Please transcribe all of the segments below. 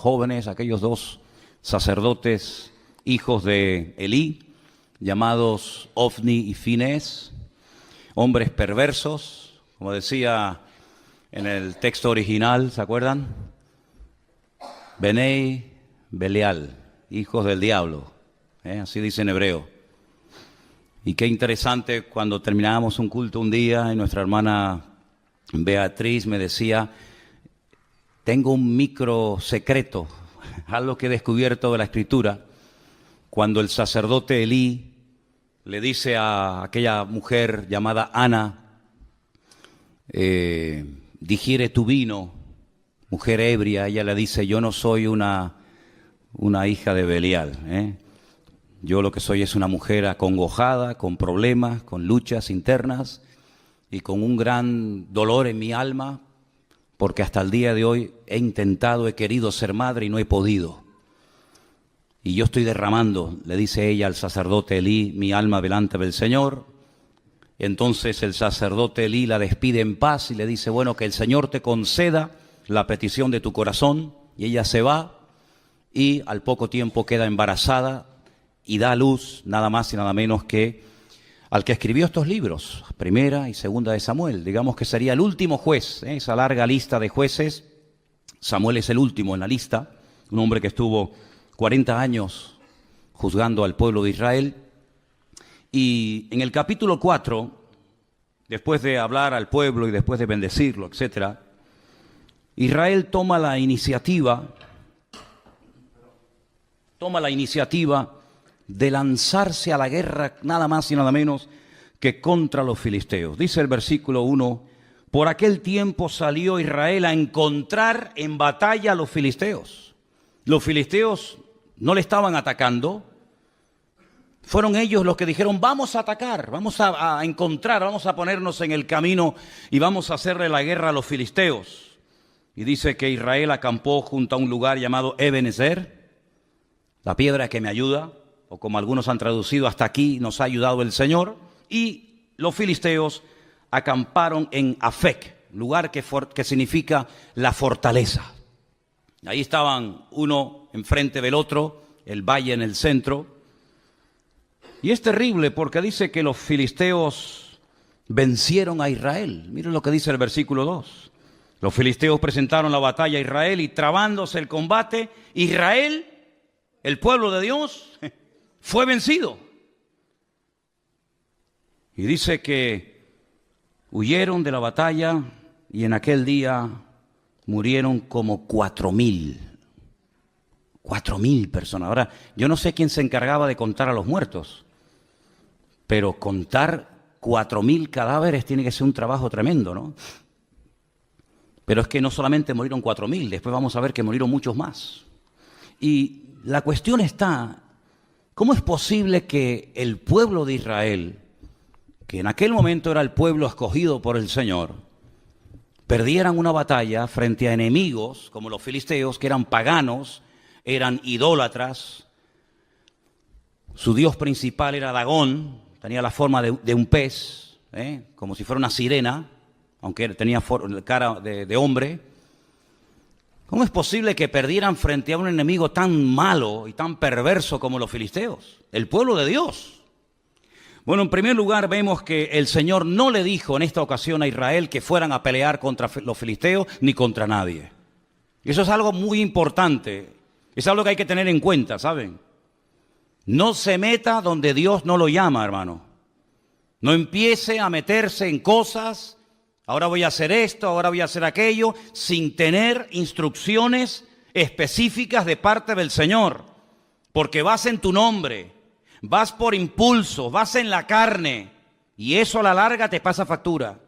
jóvenes, aquellos dos sacerdotes, hijos de Elí, llamados Ofni y Finés, hombres perversos, como decía en el texto original, ¿se acuerdan? Benei Belial, hijos del diablo, así dice en hebreo. Y qué interesante, cuando terminábamos un culto un día y nuestra hermana Beatriz me decía: tengo un micro secreto, algo que he descubierto de la Escritura. Cuando el sacerdote Elí le dice a aquella mujer llamada Ana, digiere tu vino, mujer ebria, ella le dice: yo no soy una hija de Belial, Yo lo que soy es una mujer acongojada, con problemas, con luchas internas y con un gran dolor en mi alma, porque hasta el día de hoy he querido ser madre y no he podido. Y yo estoy derramando, le dice ella al sacerdote Elí, mi alma delante del Señor. Entonces el sacerdote Elí la despide en paz y le dice: bueno, que el Señor te conceda la petición de tu corazón. Y ella se va y al poco tiempo queda embarazada y da a luz nada más y nada menos que al que escribió estos libros, Primera y Segunda de Samuel. Digamos que sería el último juez, esa larga lista de jueces. Samuel es el último en la lista, un hombre que estuvo 40 años juzgando al pueblo de Israel. Y en el capítulo 4, después de hablar al pueblo y después de bendecirlo, etc., Israel toma la iniciativa de lanzarse a la guerra nada más y nada menos que contra los filisteos. Dice el versículo 1, por aquel tiempo salió Israel a encontrar en batalla a los filisteos. Los filisteos no le estaban atacando, fueron ellos los que dijeron: vamos a atacar, vamos a encontrar, vamos a ponernos en el camino y vamos a hacerle la guerra a los filisteos. Y dice que Israel acampó junto a un lugar llamado Ebenezer, la piedra que me ayuda, o como algunos han traducido, hasta aquí nos ha ayudado el Señor. Y los filisteos acamparon en Afec, lugar que significa la fortaleza. Ahí estaban uno enfrente del otro, el valle en el centro. Y es terrible porque dice que los filisteos vencieron a Israel. Miren lo que dice el versículo 2. Los filisteos presentaron la batalla a Israel y trabándose el combate, Israel, el pueblo de Dios, fue vencido. Y dice que huyeron de la batalla y en aquel día murieron como 4,000. 4,000 personas. Ahora, yo no sé quién se encargaba de contar a los muertos, pero contar 4,000 cadáveres tiene que ser un trabajo tremendo, ¿no? Pero es que no solamente murieron 4,000, después vamos a ver que murieron muchos más. Y la cuestión está: ¿cómo es posible que el pueblo de Israel, que en aquel momento era el pueblo escogido por el Señor, perdieran una batalla frente a enemigos como los filisteos, que eran paganos, eran idólatras? Su dios principal era Dagón, tenía la forma de un pez, como si fuera una sirena, aunque tenía cara de hombre. ¿Cómo es posible que perdieran frente a un enemigo tan malo y tan perverso como los filisteos, el pueblo de Dios? Bueno, en primer lugar vemos que el Señor no le dijo en esta ocasión a Israel que fueran a pelear contra los filisteos ni contra nadie. Y eso es algo muy importante, es algo que hay que tener en cuenta, ¿saben? No se meta donde Dios no lo llama, hermano. No empiece a meterse en cosas: ahora voy a hacer esto, ahora voy a hacer aquello, sin tener instrucciones específicas de parte del Señor. Porque vas en tu nombre, vas por impulso, vas en la carne, y eso a la larga te pasa factura.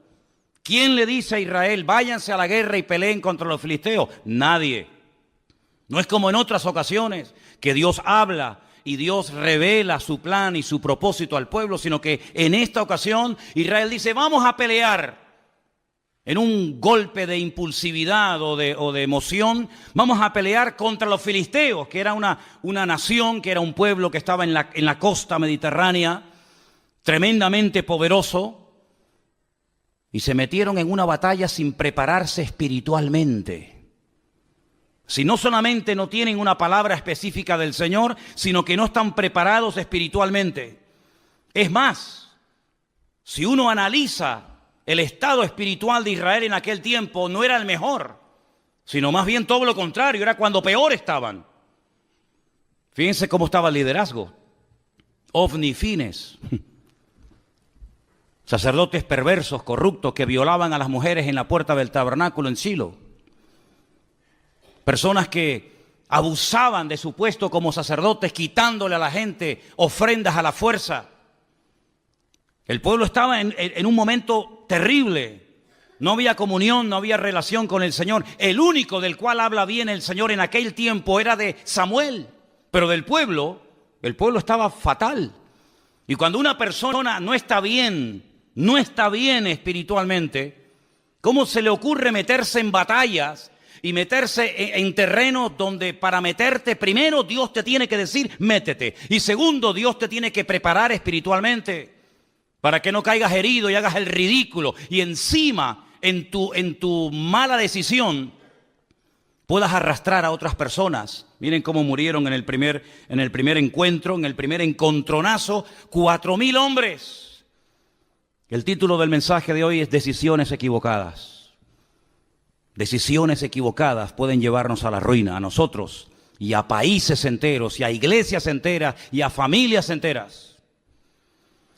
¿Quién le dice a Israel: váyanse a la guerra y peleen contra los filisteos? Nadie. No es como en otras ocasiones que Dios habla y Dios revela su plan y su propósito al pueblo, sino que en esta ocasión Israel dice: vamos a pelear. En un golpe de impulsividad o de emoción, vamos a pelear contra los filisteos, que era una nación, que era un pueblo que estaba en la costa mediterránea, tremendamente poderoso, y se metieron en una batalla sin prepararse espiritualmente. Si no solamente no tienen una palabra específica del Señor, sino que no están preparados espiritualmente. Es más, si uno analiza el estado espiritual de Israel en aquel tiempo, no era el mejor, sino más bien todo lo contrario, era cuando peor estaban. Fíjense cómo estaba el liderazgo. Ofni y Fines, sacerdotes perversos, corruptos, que violaban a las mujeres en la puerta del tabernáculo en Silo. Personas que abusaban de su puesto como sacerdotes, quitándole a la gente ofrendas a la fuerza. El pueblo estaba en un momento terrible. No había comunión, no había relación con el Señor. El único del cual habla bien el Señor en aquel tiempo era de Samuel. Pero del pueblo, el pueblo estaba fatal. Y cuando una persona no está bien espiritualmente, ¿cómo se le ocurre meterse en batallas y meterse en terrenos donde para meterte, primero Dios te tiene que decir, métete? Y segundo, Dios te tiene que preparar espiritualmente para que no caigas herido y hagas el ridículo. Y encima, en tu mala decisión, puedas arrastrar a otras personas. Miren cómo murieron en el primer encuentro, en el primer encontronazo, 4,000 hombres. El título del mensaje de hoy es Decisiones equivocadas. Decisiones equivocadas pueden llevarnos a la ruina, a nosotros, y a países enteros, y a iglesias enteras, y a familias enteras.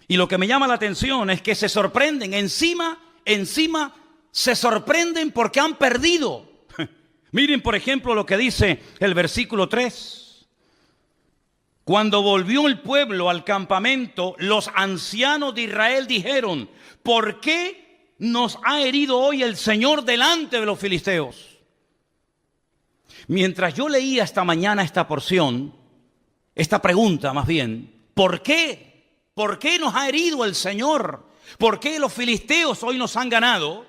Y lo que me llama la atención es que se sorprenden, encima se sorprenden porque han perdido. Miren, por ejemplo, lo que dice el versículo 3. Cuando volvió el pueblo al campamento, los ancianos de Israel dijeron, ¿por qué nos ha herido hoy el Señor delante de los filisteos? Mientras yo leía esta mañana esta porción, esta pregunta más bien, ¿por qué? ¿Por qué nos ha herido el Señor? ¿Por qué los filisteos hoy nos han ganado?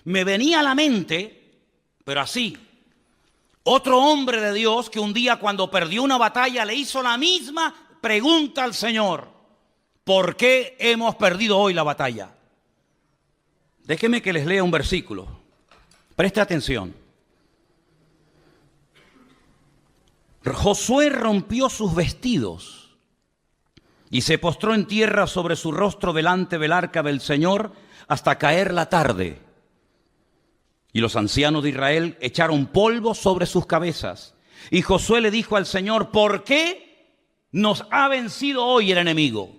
Me venía a la mente, pero así, otro hombre de Dios que un día cuando perdió una batalla le hizo la misma pregunta al Señor. ¿Por qué hemos perdido hoy la batalla? Déjenme que les lea un versículo. Preste atención. Josué rompió sus vestidos y se postró en tierra sobre su rostro delante del arca del Señor hasta caer la tarde. Y los ancianos de Israel echaron polvo sobre sus cabezas. Y Josué le dijo al Señor, ¿por qué nos ha vencido hoy el enemigo?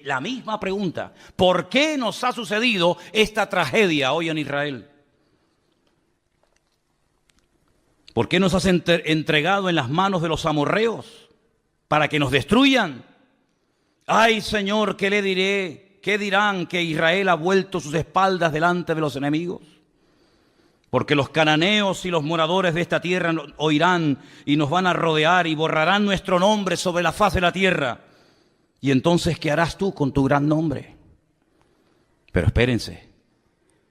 La misma pregunta, ¿por qué nos ha sucedido esta tragedia hoy en Israel? ¿Por qué nos has entregado en las manos de los amorreos para que nos destruyan? Ay, Señor, ¿qué le diré? ¿Qué dirán que Israel ha vuelto sus espaldas delante de los enemigos? Porque los cananeos y los moradores de esta tierra oirán y nos van a rodear y borrarán nuestro nombre sobre la faz de la tierra. Y entonces, ¿qué harás tú con tu gran nombre? Pero espérense,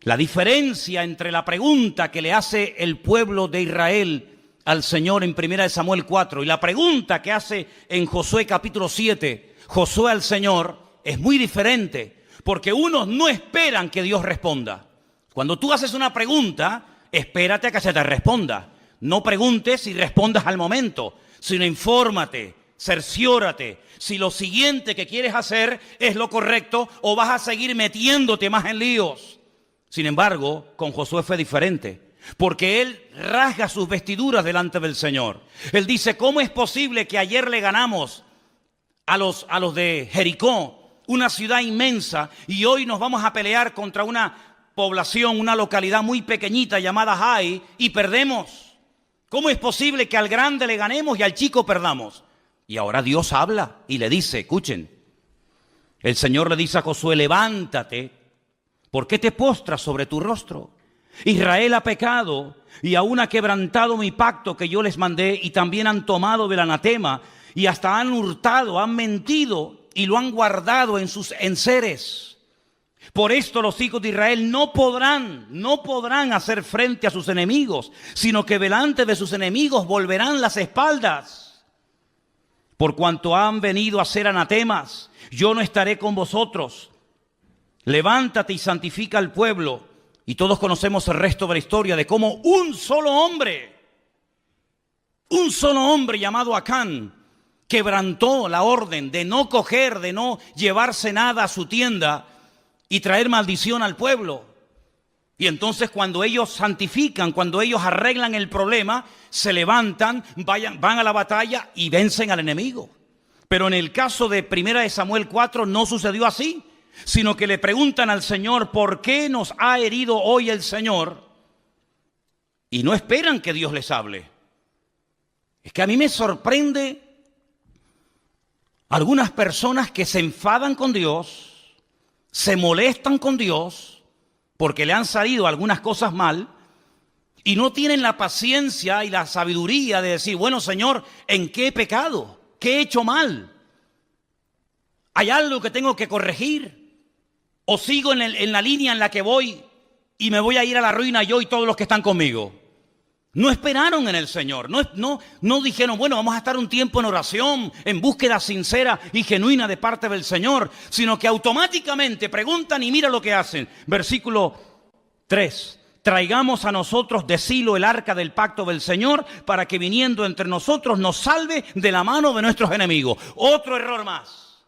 la diferencia entre la pregunta que le hace el pueblo de Israel al Señor en 1 Samuel 4 y la pregunta que hace en Josué capítulo 7, Josué al Señor, es muy diferente. Porque unos no esperan que Dios responda. Cuando tú haces una pregunta, espérate a que se te responda. No preguntes y respondas al momento, sino infórmate, cerciórate si lo siguiente que quieres hacer es lo correcto o vas a seguir metiéndote más en líos. Sin embargo, con Josué fue diferente, porque él rasga sus vestiduras delante del Señor. Él dice, ¿cómo es posible que ayer le ganamos a los de Jericó, una ciudad inmensa, y hoy nos vamos a pelear contra una población, una localidad muy pequeñita llamada Jai, y perdemos? ¿Cómo es posible que al grande le ganemos y al chico perdamos? Y ahora Dios habla y le dice, escuchen, el Señor le dice a Josué, levántate, ¿por qué te postras sobre tu rostro? Israel ha pecado y aún ha quebrantado mi pacto que yo les mandé, y también han tomado del anatema y hasta han hurtado, han mentido y lo han guardado en sus enseres. Por esto los hijos de Israel no podrán hacer frente a sus enemigos, sino que delante de sus enemigos volverán las espaldas. Por cuanto han venido a ser anatemas, yo no estaré con vosotros. Levántate y santifica al pueblo. Y todos conocemos el resto de la historia de cómo un solo hombre Un solo hombre llamado Acán quebrantó la orden de no coger, de no llevarse nada a su tienda y traer maldición al pueblo. Y entonces cuando ellos santifican, cuando ellos arreglan el problema, se levantan, van a la batalla y vencen al enemigo. Pero en el caso de 1 Samuel 4 no sucedió así, sino que le preguntan al Señor, ¿por qué nos ha herido hoy el Señor? Y no esperan que Dios les hable. Es que a mí me sorprende algunas personas que se enfadan con Dios, se molestan con Dios, porque le han salido algunas cosas mal, y no tienen la paciencia y la sabiduría de decir, bueno, Señor, ¿en qué he pecado? ¿Qué he hecho mal? ¿Hay algo que tengo que corregir? ¿O sigo en la línea en la que voy y me voy a ir a la ruina yo y todos los que están conmigo? No esperaron en el Señor, no dijeron, bueno, vamos a estar un tiempo en oración, en búsqueda sincera y genuina de parte del Señor, sino que automáticamente preguntan y mira lo que hacen. Versículo 3, traigamos a nosotros de Silo el arca del pacto del Señor para que viniendo entre nosotros nos salve de la mano de nuestros enemigos. Otro error más.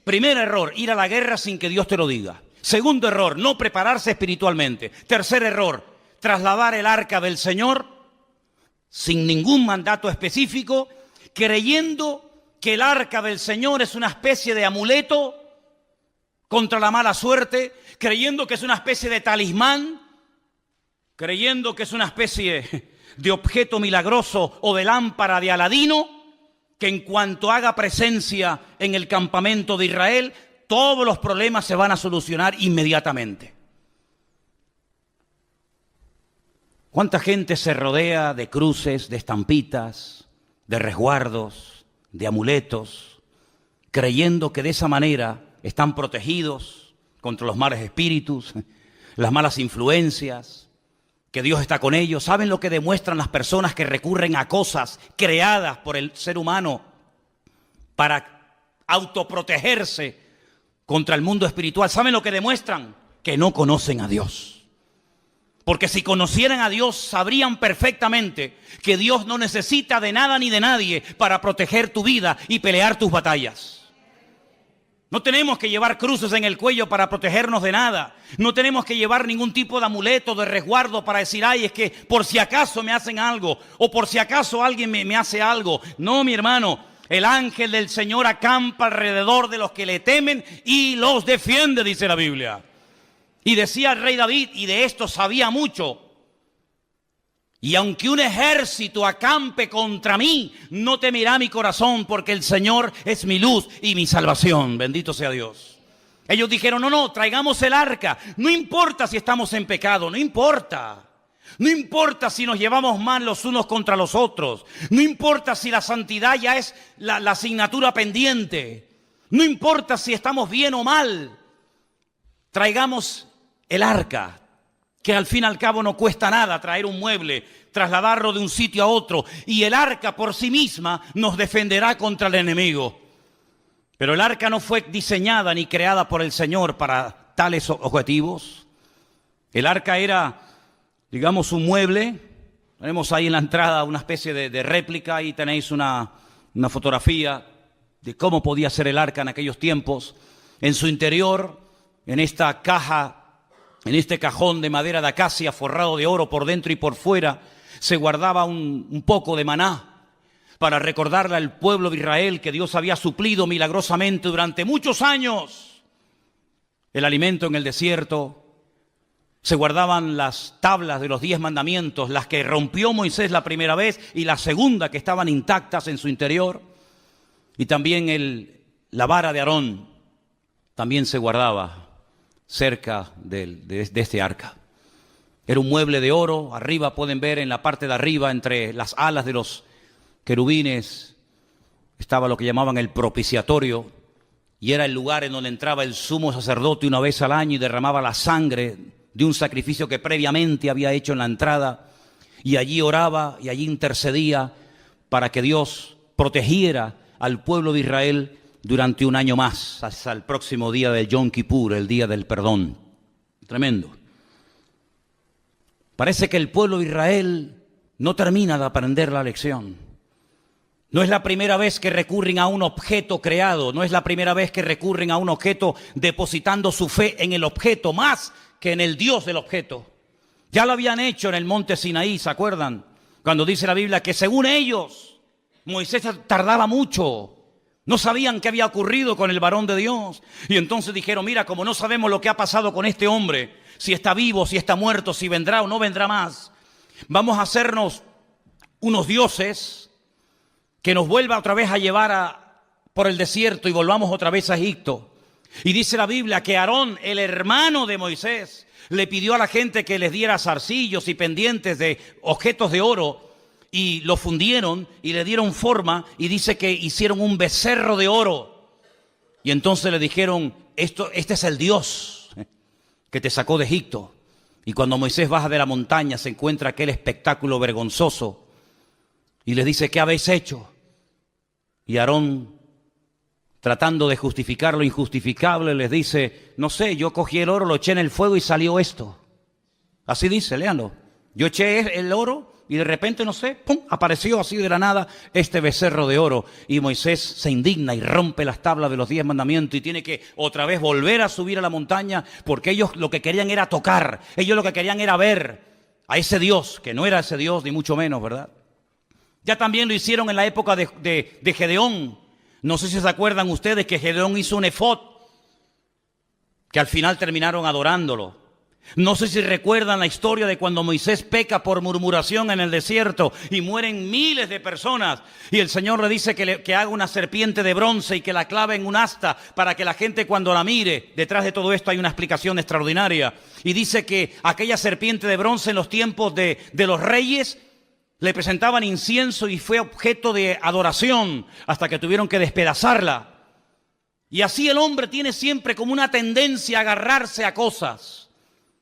Primer error, ir a la guerra sin que Dios te lo diga. Segundo error, no prepararse espiritualmente. Tercer error, trasladar el arca del Señor sin ningún mandato específico, creyendo que el arca del Señor es una especie de amuleto contra la mala suerte, creyendo que es una especie de talismán, creyendo que es una especie de objeto milagroso o de lámpara de Aladino, que en cuanto haga presencia en el campamento de Israel, todos los problemas se van a solucionar inmediatamente. ¿Cuánta gente se rodea de cruces, de estampitas, de resguardos, de amuletos, creyendo que de esa manera están protegidos contra los malos espíritus, las malas influencias, que Dios está con ellos? ¿Saben lo que demuestran las personas que recurren a cosas creadas por el ser humano para autoprotegerse contra el mundo espiritual? ¿Saben lo que demuestran? Que no conocen a Dios. Porque si conocieran a Dios, sabrían perfectamente que Dios no necesita de nada ni de nadie para proteger tu vida y pelear tus batallas. No tenemos que llevar cruces en el cuello para protegernos de nada. No tenemos que llevar ningún tipo de amuleto, de resguardo para decir, ay, es que por si acaso me hacen algo o por si acaso alguien me hace algo. No, mi hermano, el ángel del Señor acampa alrededor de los que le temen y los defiende, dice la Biblia. Y decía el rey David, y de esto sabía mucho, y aunque un ejército acampe contra mí, no temerá mi corazón, porque el Señor es mi luz y mi salvación. Bendito sea Dios. Ellos dijeron, no, traigamos el arca. No importa si estamos en pecado, no importa. No importa si nos llevamos mal los unos contra los otros. No importa si la santidad ya es la asignatura pendiente. No importa si estamos bien o mal. Traigamos el arca, que al fin y al cabo no cuesta nada traer un mueble, trasladarlo de un sitio a otro, y el arca por sí misma nos defenderá contra el enemigo. Pero el arca no fue diseñada ni creada por el Señor para tales objetivos. El arca era, digamos, un mueble. Tenemos ahí en la entrada una especie de réplica, ahí tenéis una fotografía de cómo podía ser el arca en aquellos tiempos. En su interior, en esta caja, en este cajón de madera de acacia forrado de oro por dentro y por fuera, se guardaba un poco de maná para recordarle al pueblo de Israel que Dios había suplido milagrosamente durante muchos años el alimento en el desierto. Se guardaban las tablas de los 10 mandamientos, las que rompió Moisés la primera vez y la segunda, que estaban intactas en su interior. Y también la vara de Aarón también se guardaba cerca de este arca. Era un mueble de oro. Arriba pueden ver, en la parte de arriba, entre las alas de los querubines, estaba lo que llamaban el propiciatorio, y era el lugar en donde entraba el sumo sacerdote una vez al año y derramaba la sangre de un sacrificio que previamente había hecho en la entrada, y allí oraba y allí intercedía para que Dios protegiera al pueblo de Israel durante un año más, hasta el próximo día del Yom Kippur, el día del perdón. Tremendo. Parece que el pueblo de Israel no termina de aprender la lección. No es la primera vez que recurren a un objeto creado, no es la primera vez que recurren a un objeto depositando su fe en el objeto más que en el Dios del objeto. Ya lo habían hecho en el monte Sinaí, ¿se acuerdan? Cuando dice la Biblia que según ellos, Moisés tardaba mucho. No sabían qué había ocurrido con el varón de Dios. Y entonces dijeron, mira, como no sabemos lo que ha pasado con este hombre, si está vivo, si está muerto, si vendrá o no vendrá más, vamos a hacernos unos dioses que nos vuelva otra vez a llevar por el desierto y volvamos otra vez a Egipto. Y dice la Biblia que Aarón, el hermano de Moisés, le pidió a la gente que les diera zarcillos y pendientes de objetos de oro y lo fundieron y le dieron forma y dice que hicieron un becerro de oro. Y entonces le dijeron, este es el Dios que te sacó de Egipto. Y cuando Moisés baja de la montaña se encuentra aquel espectáculo vergonzoso y les dice, ¿qué habéis hecho? Y Aarón, tratando de justificar lo injustificable, les dice, no sé, yo cogí el oro, lo eché en el fuego y salió esto. Así dice, léanlo. Yo eché el oro y de repente, no sé, ¡pum!, apareció así de la nada este becerro de oro. Y Moisés se indigna y rompe las tablas de los 10 mandamientos y tiene que otra vez volver a subir a la montaña porque ellos lo que querían era tocar, ellos lo que querían era ver a ese Dios, que no era ese Dios ni mucho menos, ¿verdad? Ya también lo hicieron en la época de Gedeón. No sé si se acuerdan ustedes que Gedeón hizo un efod, que al final terminaron adorándolo. No sé si recuerdan la historia de cuando Moisés peca por murmuración en el desierto y mueren miles de personas. Y el Señor le dice que haga una serpiente de bronce y que la clave en un asta para que la gente cuando la mire, detrás de todo esto hay una explicación extraordinaria. Y dice que aquella serpiente de bronce en los tiempos de los reyes le presentaban incienso y fue objeto de adoración hasta que tuvieron que despedazarla. Y así el hombre tiene siempre como una tendencia a agarrarse a cosas.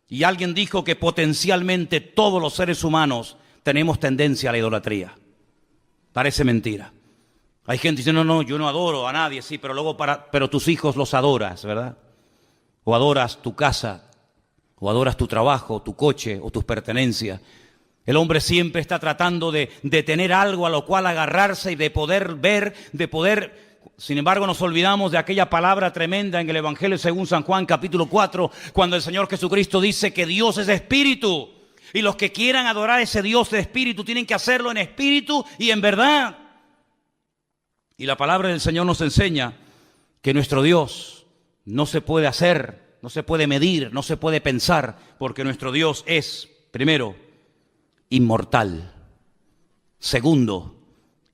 Y alguien dijo que potencialmente todos los seres humanos tenemos tendencia a la idolatría. Parece mentira. Hay gente que dice, no, yo no adoro a nadie, sí, pero luego pero tus hijos los adoras, ¿verdad? O adoras tu casa, o adoras tu trabajo, tu coche, o tus pertenencias. El hombre siempre está tratando de tener algo a lo cual agarrarse y de poder ver, de poder... Sin embargo, nos olvidamos de aquella palabra tremenda en el Evangelio según San Juan, capítulo 4, cuando el Señor Jesucristo dice que Dios es espíritu. Y los que quieran adorar a ese Dios de espíritu tienen que hacerlo en espíritu y en verdad. Y la palabra del Señor nos enseña que nuestro Dios no se puede hacer, no se puede medir, no se puede pensar, porque nuestro Dios es, primero, inmortal. Segundo,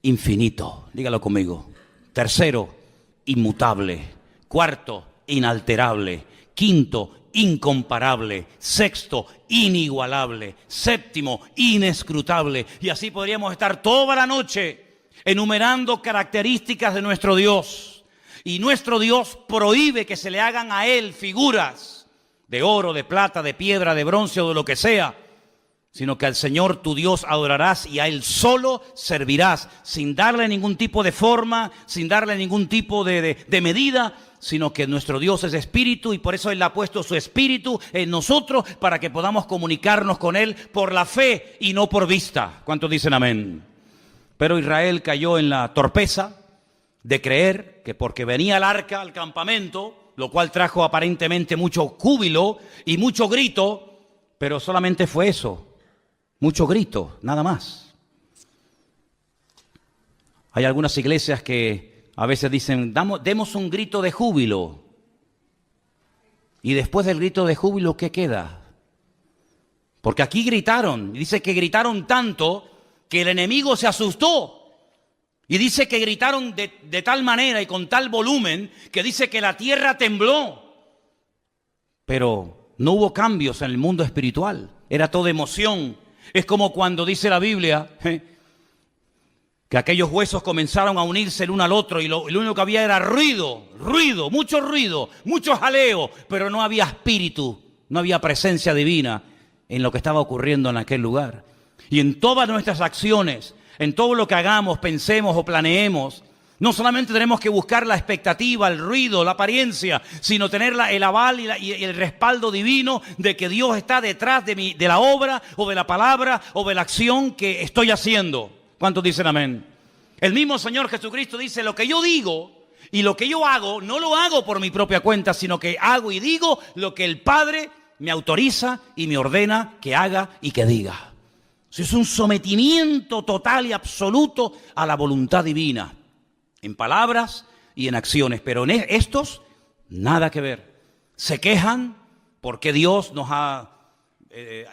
infinito. Dígalo conmigo. Tercero, inmutable. Cuarto, inalterable. Quinto, incomparable. Sexto, inigualable. Séptimo, inescrutable. Y así podríamos estar toda la noche enumerando características de nuestro Dios. Y nuestro Dios prohíbe que se le hagan a Él figuras de oro, de plata, de piedra, de bronce o de lo que sea, sino que al Señor tu Dios adorarás y a Él solo servirás, sin darle ningún tipo de forma, sin darle ningún tipo de medida, sino que nuestro Dios es espíritu y por eso Él ha puesto su espíritu en nosotros para que podamos comunicarnos con Él por la fe y no por vista. ¿Cuántos dicen amén? Pero Israel cayó en la torpeza de creer que porque venía el arca al campamento, lo cual trajo aparentemente mucho júbilo y mucho grito, pero solamente fue eso. Mucho grito, nada más. Hay algunas iglesias que a veces dicen, demos un grito de júbilo. Y después del grito de júbilo, ¿qué queda? Porque aquí gritaron, y dice que gritaron tanto que el enemigo se asustó. Y dice que gritaron de tal manera y con tal volumen que dice que la tierra tembló. Pero no hubo cambios en el mundo espiritual, era todo emoción. Es como cuando dice la Biblia que aquellos huesos comenzaron a unirse el uno al otro y lo único que había era ruido, mucho jaleo, pero no había espíritu, no había presencia divina en lo que estaba ocurriendo en aquel lugar. Y en todas nuestras acciones, en todo lo que hagamos, pensemos o planeemos, No solamente tenemos que buscar la expectativa, el ruido, la apariencia, sino tener el aval y el respaldo divino de que Dios está detrás de la obra o de la palabra o de la acción que estoy haciendo. ¿Cuántos dicen amén? El mismo Señor Jesucristo dice, lo que yo digo y lo que yo hago, no lo hago por mi propia cuenta, sino que hago y digo lo que el Padre me autoriza y me ordena que haga y que diga. Eso es un sometimiento total y absoluto a la voluntad divina. En palabras y en acciones, pero en estos nada que ver. Se quejan porque Dios nos ha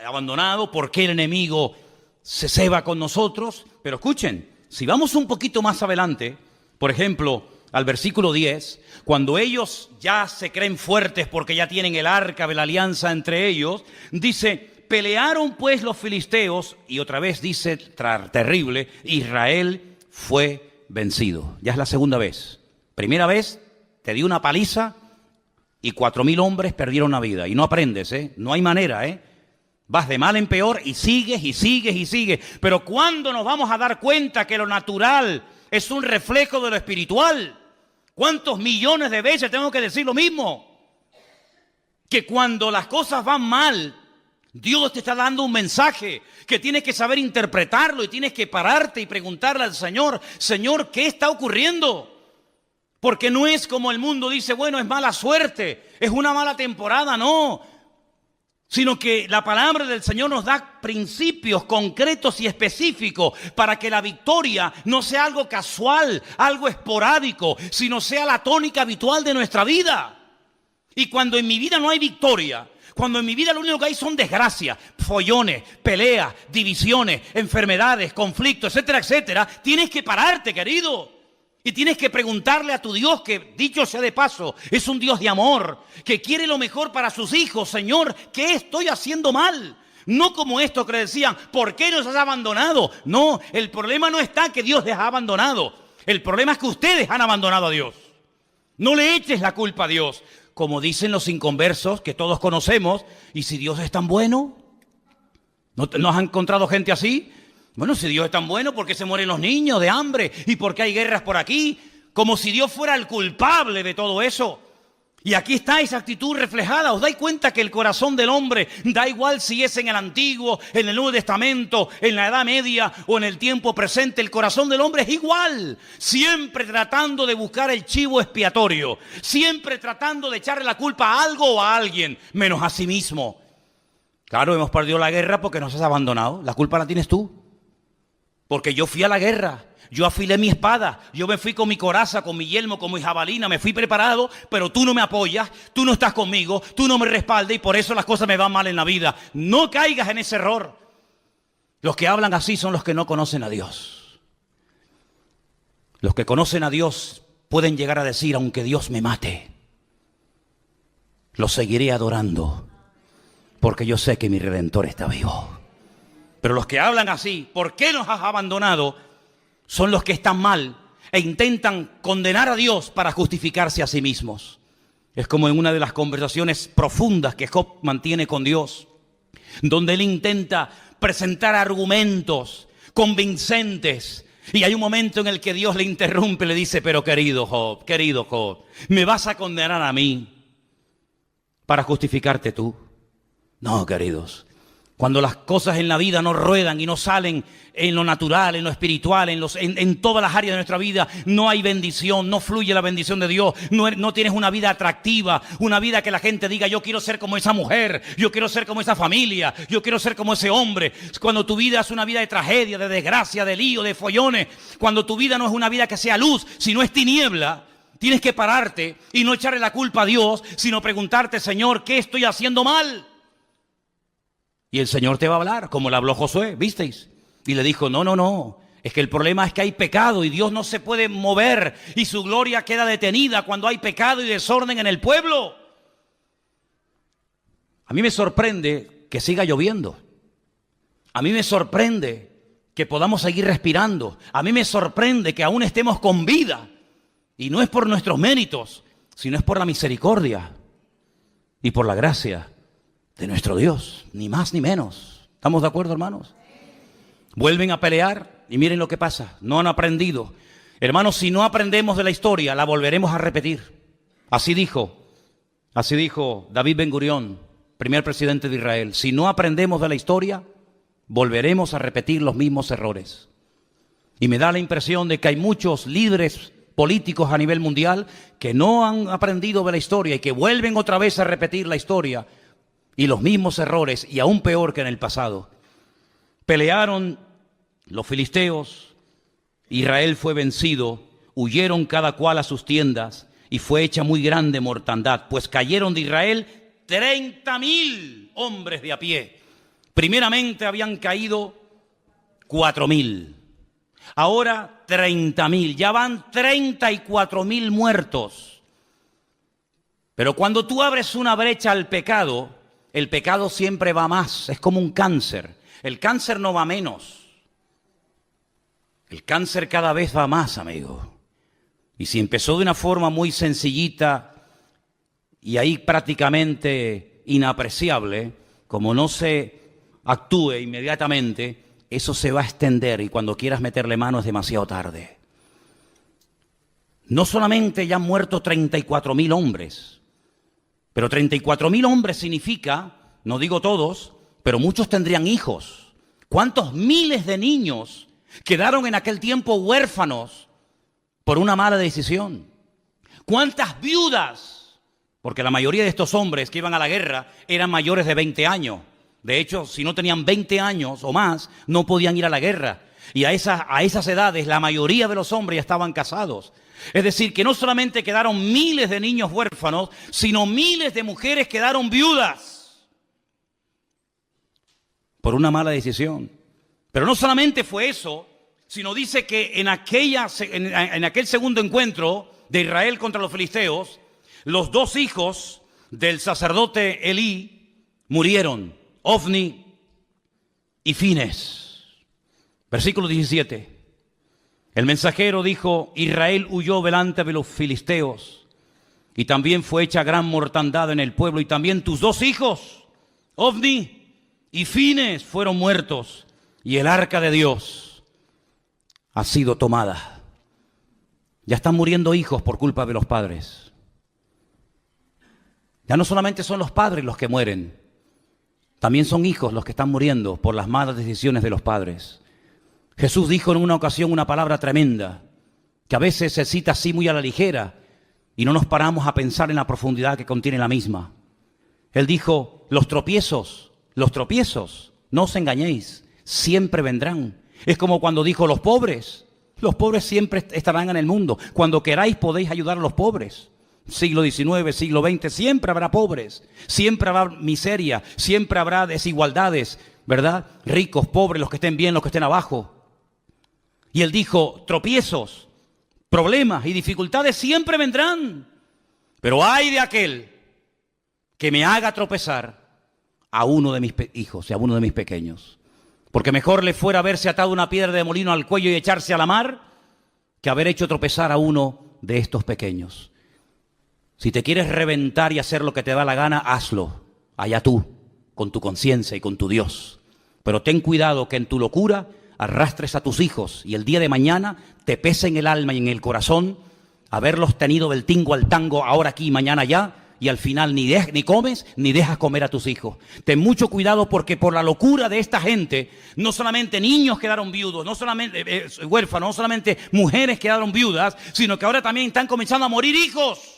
abandonado, porque el enemigo se ceba con nosotros. Pero escuchen, si vamos un poquito más adelante, por ejemplo, al versículo 10, cuando ellos ya se creen fuertes porque ya tienen el arca de la alianza entre ellos, dice, pelearon pues los filisteos, y otra vez dice, terrible, Israel fue vencido. Ya es la segunda vez. Primera vez te dio una paliza y 4,000 hombres perdieron la vida. Y no aprendes, no hay manera, vas de mal en peor y sigues y sigues y sigues. Pero ¿cuándo nos vamos a dar cuenta que lo natural es un reflejo de lo espiritual? ¿Cuántos millones de veces tengo que decir lo mismo? Que cuando las cosas van mal, Dios te está dando un mensaje que tienes que saber interpretarlo y tienes que pararte y preguntarle al Señor, Señor, ¿qué está ocurriendo? Porque no es como el mundo dice, bueno, es mala suerte, es una mala temporada, no. Sino que la palabra del Señor nos da principios concretos y específicos para que la victoria no sea algo casual, algo esporádico, sino sea la tónica habitual de nuestra vida. Y cuando en mi vida no hay victoria, cuando en mi vida lo único que hay son desgracias, follones, peleas, divisiones, enfermedades, conflictos, etcétera, etcétera, tienes que pararte, querido. Y tienes que preguntarle a tu Dios, que dicho sea de paso, es un Dios de amor, que quiere lo mejor para sus hijos. Señor, ¿qué estoy haciendo mal? No como esto que le decían, ¿por qué nos has abandonado? No, el problema no está que Dios les ha abandonado. El problema es que ustedes han abandonado a Dios. No le eches la culpa a Dios. Como dicen los inconversos que todos conocemos, ¿y si Dios es tan bueno? ¿No has encontrado gente así? Bueno, si Dios es tan bueno, ¿por qué se mueren los niños de hambre? ¿Y por qué hay guerras por aquí? Como si Dios fuera el culpable de todo eso. Y aquí está esa actitud reflejada. ¿Os dais cuenta que el corazón del hombre, da igual si es en el Antiguo, en el Nuevo Testamento, en la Edad Media o en el tiempo presente, el corazón del hombre es igual? Siempre tratando de buscar el chivo expiatorio, siempre tratando de echarle la culpa a algo o a alguien, menos a sí mismo. Claro, hemos perdido la guerra porque nos has abandonado. La culpa la tienes tú. Porque yo fui a la guerra, yo afilé mi espada, yo me fui con mi coraza, con mi yelmo, con mi jabalina, me fui preparado, pero tú no me apoyas, tú no estás conmigo, tú no me respaldas y por eso las cosas me van mal en la vida. No caigas en ese error. Los que hablan así son los que no conocen a Dios. Los que conocen a Dios pueden llegar a decir, aunque Dios me mate, lo seguiré adorando, porque yo sé que mi Redentor está vivo. Pero los que hablan así, ¿por qué nos has abandonado?, son los que están mal e intentan condenar a Dios para justificarse a sí mismos. Es como en una de las conversaciones profundas que Job mantiene con Dios, donde él intenta presentar argumentos convincentes. Y hay un momento en el que Dios le interrumpe y le dice, pero querido Job, ¿me vas a condenar a mí para justificarte tú? No, queridos. Cuando las cosas en la vida no ruedan y no salen en lo natural, en lo espiritual, en todas las áreas de nuestra vida, no hay bendición, no fluye la bendición de Dios, no tienes una vida atractiva, una vida que la gente diga, yo quiero ser como esa mujer, yo quiero ser como esa familia, yo quiero ser como ese hombre. Cuando tu vida es una vida de tragedia, de desgracia, de lío, de follones, cuando tu vida no es una vida que sea luz, sino es tiniebla, tienes que pararte y no echarle la culpa a Dios, sino preguntarte, Señor, ¿qué estoy haciendo mal? Y el Señor te va a hablar, como le habló Josué, ¿visteis? Y le dijo, no, es que el problema es que hay pecado y Dios no se puede mover y su gloria queda detenida cuando hay pecado y desorden en el pueblo. A mí me sorprende que siga lloviendo. A mí me sorprende que podamos seguir respirando. A mí me sorprende que aún estemos con vida. Y no es por nuestros méritos, sino es por la misericordia y por la gracia de nuestro Dios, ni más ni menos. ¿Estamos de acuerdo, hermanos? Vuelven a pelear y miren lo que pasa. No han aprendido. Hermanos, si no aprendemos de la historia, la volveremos a repetir. Así dijo David Ben-Gurión, primer presidente de Israel. Si no aprendemos de la historia, volveremos a repetir los mismos errores. Y me da la impresión de que hay muchos líderes políticos a nivel mundial que no han aprendido de la historia y que vuelven otra vez a repetir la historia y los mismos errores, y aún peor que en el pasado. Pelearon los filisteos, Israel fue vencido, huyeron cada cual a sus tiendas y fue hecha muy grande mortandad, pues cayeron de Israel 30.000 hombres de a pie. Primeramente habían caído 4.000. Ahora 30.000, ya van 34.000 muertos. Pero cuando tú abres una brecha al pecado, el pecado siempre va más, es como un cáncer. El cáncer no va menos. El cáncer cada vez va más, amigo. Y si empezó de una forma muy sencillita y ahí prácticamente inapreciable, como no se actúe inmediatamente, eso se va a extender y cuando quieras meterle mano es demasiado tarde. No solamente ya han muerto 34.000 hombres, pero 34.000 hombres significa, no digo todos, pero muchos tendrían hijos. ¿Cuántos miles de niños quedaron en aquel tiempo huérfanos por una mala decisión? ¿Cuántas viudas? Porque la mayoría de estos hombres que iban a la guerra eran mayores de 20 años. De hecho, si no tenían 20 años o más, no podían ir a la guerra. Y a esas edades, la mayoría de los hombres ya estaban casados. Es decir, que no solamente quedaron miles de niños huérfanos, sino miles de mujeres quedaron viudas por una mala decisión. Pero no solamente fue eso, sino dice que en aquel segundo encuentro de Israel contra los filisteos, los dos hijos del sacerdote Elí murieron. Ofni y Fines. Versículo 17. El mensajero dijo: Israel huyó delante de los filisteos y también fue hecha gran mortandad en el pueblo, y también tus dos hijos, Ofni y Fines, fueron muertos, y el arca de Dios ha sido tomada. Ya están muriendo hijos por culpa de los padres. Ya no solamente son los padres los que mueren, también son hijos los que están muriendo por las malas decisiones de los padres. Jesús dijo en una ocasión una palabra tremenda, que a veces se cita así muy a la ligera y no nos paramos a pensar en la profundidad que contiene la misma. Él dijo: los tropiezos, no os engañéis, siempre vendrán. Es como cuando dijo: los pobres siempre estarán en el mundo. Cuando queráis podéis ayudar a los pobres. Siglo XIX, siglo XX, siempre habrá pobres, siempre habrá miseria, siempre habrá desigualdades, ¿verdad? Ricos, pobres, los que estén bien, los que estén abajo. Y él dijo: tropiezos, problemas y dificultades siempre vendrán, pero ay de aquel que me haga tropezar a uno de mis hijos y a uno de mis pequeños. Porque mejor le fuera haberse atado una piedra de molino al cuello y echarse a la mar que haber hecho tropezar a uno de estos pequeños. Si te quieres reventar y hacer lo que te da la gana, hazlo. Allá tú, con tu conciencia y con tu Dios. Pero ten cuidado que en tu locura arrastres a tus hijos y el día de mañana te pese en el alma y en el corazón haberlos tenido del tingo al tango, ahora aquí y mañana allá, y al final ni comes ni dejas comer a tus hijos. Ten mucho cuidado, porque por la locura de esta gente, no solamente niños quedaron viudos, no solamente huérfanos, no solamente mujeres quedaron viudas, sino que ahora también están comenzando a morir hijos.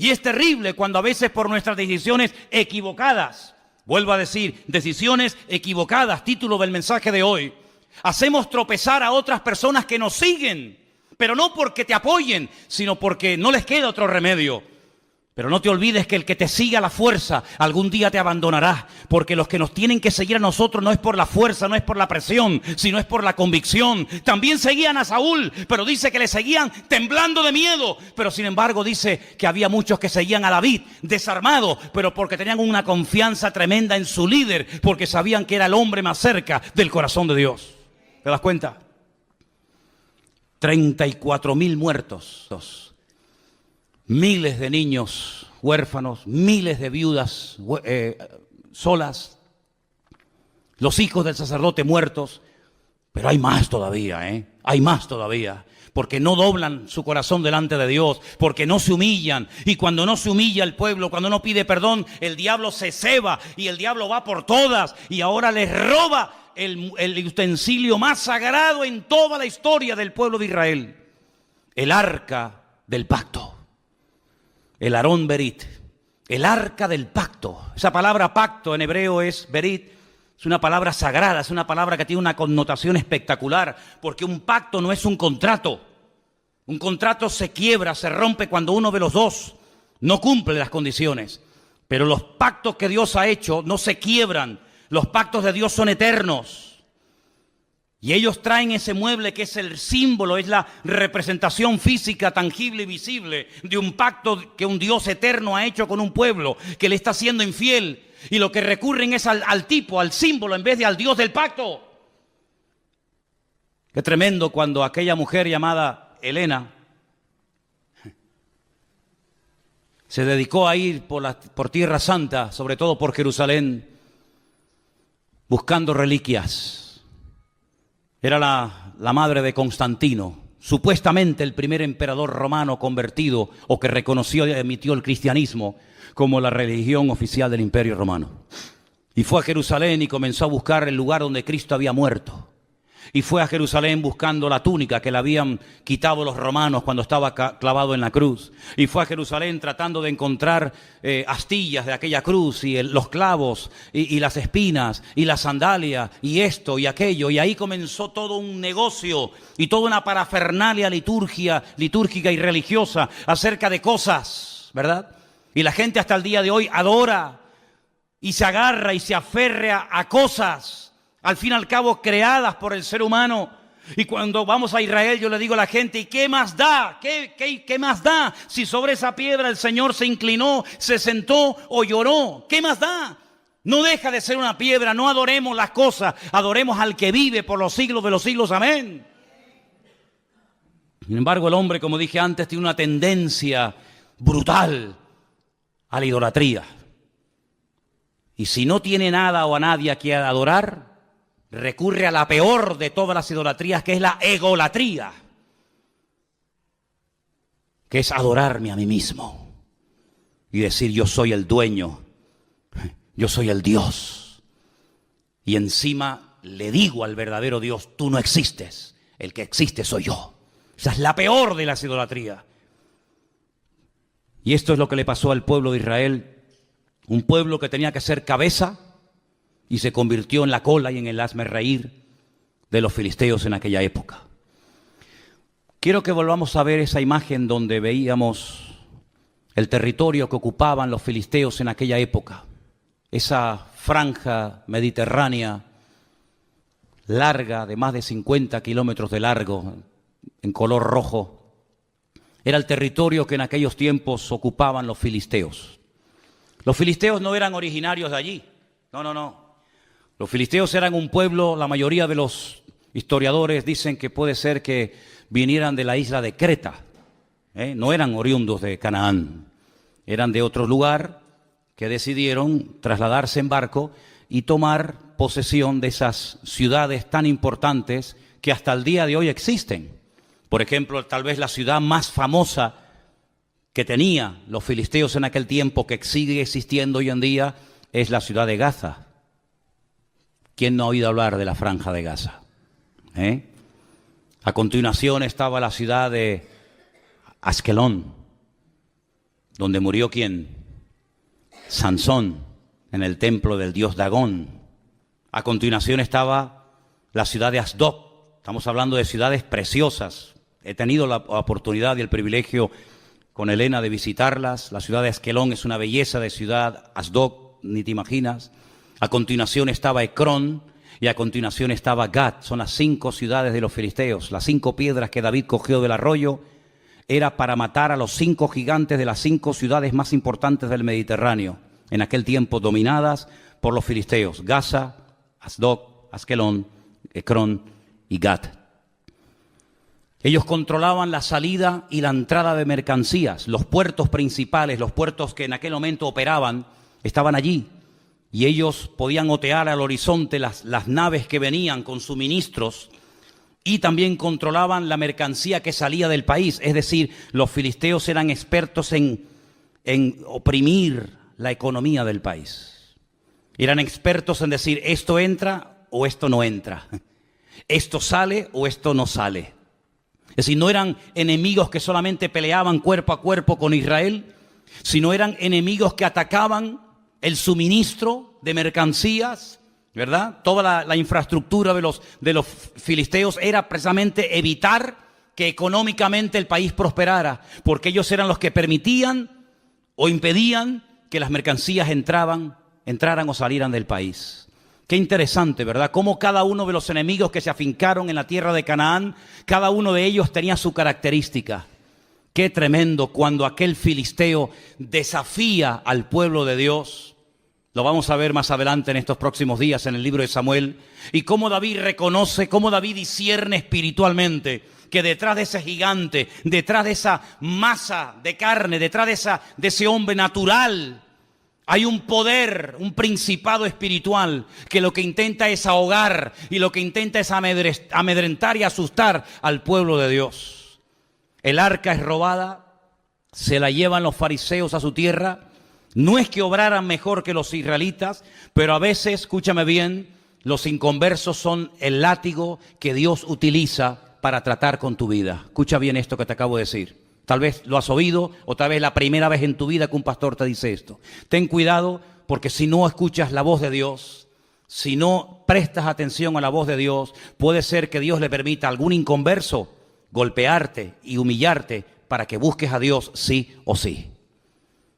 Y es terrible cuando a veces por nuestras decisiones equivocadas, vuelvo a decir, decisiones equivocadas, título del mensaje de hoy, hacemos tropezar a otras personas que nos siguen, pero no porque te apoyen, sino porque no les queda otro remedio. Pero no te olvides que el que te siga a la fuerza algún día te abandonará, porque los que nos tienen que seguir a nosotros no es por la fuerza, no es por la presión, sino es por la convicción. También seguían a Saúl, pero dice que le seguían temblando de miedo. Pero sin embargo dice que había muchos que seguían a David desarmados, pero porque tenían una confianza tremenda en su líder, porque sabían que era el hombre más cerca del corazón de Dios. ¿Te das cuenta? 34.000 muertos. Miles de niños huérfanos, miles de viudas solas, los hijos del sacerdote muertos, Pero hay más todavía, hay más todavía. Porque no doblan su corazón delante de Dios, porque no se humillan. Y cuando no se humilla el pueblo, cuando no pide perdón, el diablo se ceba y el diablo va por todas. Y ahora les roba el utensilio más sagrado en toda la historia del pueblo de Israel. El arca del pacto. El Aarón Berit. El arca del pacto. Esa palabra pacto en hebreo es Berit. Es una palabra sagrada, es una palabra que tiene una connotación espectacular, porque un pacto no es un contrato. Un contrato se quiebra, se rompe cuando uno de los dos no cumple las condiciones. Pero los pactos que Dios ha hecho no se quiebran. Los pactos de Dios son eternos. Y ellos traen ese mueble que es el símbolo, es la representación física, tangible y visible de un pacto que un Dios eterno ha hecho con un pueblo que le está siendo infiel. Y lo que recurren es al tipo, al símbolo, en vez de al Dios del pacto. Qué tremendo cuando aquella mujer llamada Helena se dedicó a ir por Tierra Santa, sobre todo por Jerusalén, buscando reliquias. Era la madre de Constantino, supuestamente el primer emperador romano convertido o que reconoció y emitió el cristianismo como la religión oficial del Imperio Romano. Y fue a Jerusalén y comenzó a buscar el lugar donde Cristo había muerto. Y fue a Jerusalén buscando la túnica que le habían quitado los romanos cuando estaba clavado en la cruz. Y fue a Jerusalén tratando de encontrar astillas de aquella cruz y los clavos y las espinas y la sandalia y esto y aquello. Y ahí comenzó todo un negocio y toda una parafernalia litúrgica y religiosa acerca de cosas, ¿verdad? Y la gente hasta el día de hoy adora y se agarra y se aferra a cosas, al fin y al cabo creadas por el ser humano. Y cuando vamos a Israel yo le digo a la gente, ¿y qué más da? ¿Qué más da? Si sobre esa piedra el Señor se inclinó, se sentó o lloró, ¿qué más da? No deja de ser una piedra, no adoremos las cosas, adoremos al que vive por los siglos de los siglos, amén. Sin embargo, el hombre, como dije antes, tiene una tendencia brutal a la idolatría. Y si no tiene nada o a nadie a quien adorar, recurre a la peor de todas las idolatrías, que es la egolatría, que es adorarme a mí mismo y decir yo soy el dueño, yo soy el Dios. Y encima le digo al verdadero Dios, tú no existes, el que existe soy yo. Esa es la peor de las idolatrías. Y esto es lo que le pasó al pueblo de Israel, un pueblo que tenía que ser cabeza y se convirtió en la cola y en el hazmerreír de los filisteos en aquella época. Quiero que volvamos a ver esa imagen donde veíamos el territorio que ocupaban los filisteos en aquella época. Esa franja mediterránea larga, de más de 50 kilómetros de largo, en color rojo, era el territorio que en aquellos tiempos ocupaban los filisteos. Los filisteos no eran originarios de allí, no. Los filisteos eran un pueblo, la mayoría de los historiadores dicen que puede ser que vinieran de la isla de Creta, no eran oriundos de Canaán, eran de otro lugar que decidieron trasladarse en barco y tomar posesión de esas ciudades tan importantes que hasta el día de hoy existen. Por ejemplo, tal vez la ciudad más famosa que tenía los filisteos en aquel tiempo, que sigue existiendo hoy en día, es la ciudad de Gaza. ¿Quién no ha oído hablar de la franja de Gaza? A continuación estaba la ciudad de Askelón, donde murió ¿quién? Sansón, en el templo del dios Dagón. A continuación estaba la ciudad de Asdod. Estamos hablando de ciudades preciosas. He tenido la oportunidad y el privilegio con Elena de visitarlas. La ciudad de Askelón es una belleza de ciudad, Asdod, ni te imaginas. A continuación estaba Ecrón y a continuación estaba Gat. Son las 5 ciudades de los filisteos. Las 5 piedras que David cogió del arroyo era para matar a los 5 gigantes de las 5 ciudades más importantes del Mediterráneo, en aquel tiempo dominadas por los filisteos: Gaza, Asdod, Askelón, Ecrón y Gat. Ellos controlaban la salida y la entrada de mercancías. Los puertos principales, los puertos que en aquel momento operaban, estaban allí. Y ellos podían otear al horizonte las naves que venían con suministros y también controlaban la mercancía que salía del país. Es decir, los filisteos eran expertos en oprimir la economía del país. Eran expertos en decir, esto entra o esto no entra. Esto sale o esto no sale. Es decir, no eran enemigos que solamente peleaban cuerpo a cuerpo con Israel, sino eran enemigos que atacaban el suministro de mercancías, ¿verdad? Toda la infraestructura de los filisteos era precisamente evitar que económicamente el país prosperara, porque ellos eran los que permitían o impedían que las mercancías entraran o salieran del país. Qué interesante, ¿verdad? Cómo cada uno de los enemigos que se afincaron en la tierra de Canaán, cada uno de ellos tenía su característica. Qué tremendo cuando aquel filisteo desafía al pueblo de Dios. Lo vamos a ver más adelante en estos próximos días en el libro de Samuel. Y cómo David reconoce, cómo David discierne espiritualmente que detrás de ese gigante, detrás de esa masa de carne, detrás de ese hombre natural, hay un poder, un principado espiritual que lo que intenta es ahogar y lo que intenta es amedrentar y asustar al pueblo de Dios. El arca es robada, se la llevan los fariseos a su tierra. No es que obraran mejor que los israelitas, pero a veces, escúchame bien, los inconversos son el látigo que Dios utiliza para tratar con tu vida. Escucha bien esto que te acabo de decir. Tal vez lo has oído o tal vez la primera vez en tu vida que un pastor te dice esto. Ten cuidado porque si no escuchas la voz de Dios, si no prestas atención a la voz de Dios, puede ser que Dios le permita a algún inconverso golpearte y humillarte para que busques a Dios sí o sí.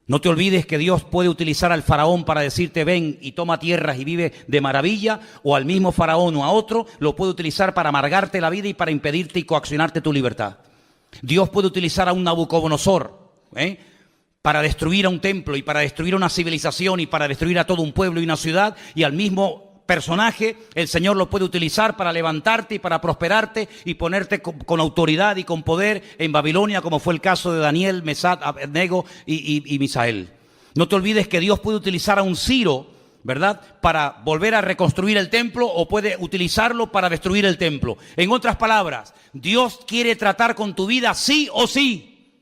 No te olvides que Dios puede utilizar al faraón para decirte ven y toma tierras y vive de maravilla, o al mismo faraón o a otro lo puede utilizar para amargarte la vida y para impedirte y coaccionarte tu libertad. Dios puede utilizar a un Nabucodonosor para destruir a un templo y para destruir una civilización y para destruir a todo un pueblo y una ciudad, y al mismo personaje el Señor lo puede utilizar para levantarte y para prosperarte y ponerte con autoridad y con poder en Babilonia, como fue el caso de Daniel, Mesac, Abednego y Misael. No te olvides que Dios puede utilizar a un Ciro, ¿verdad?, para volver a reconstruir el templo, o puede utilizarlo para destruir el templo. En otras palabras, Dios quiere tratar con tu vida sí o sí.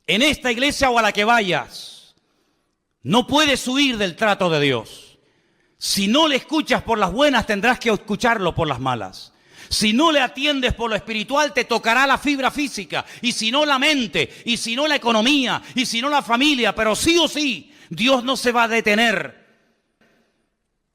En esta iglesia o a la que vayas, no puedes huir del trato de Dios. Si no le escuchas por las buenas, tendrás que escucharlo por las malas. Si no le atiendes por lo espiritual, te tocará la fibra física, y si no la mente, y si no la economía, y si no la familia, pero sí o sí, Dios no se va a detener,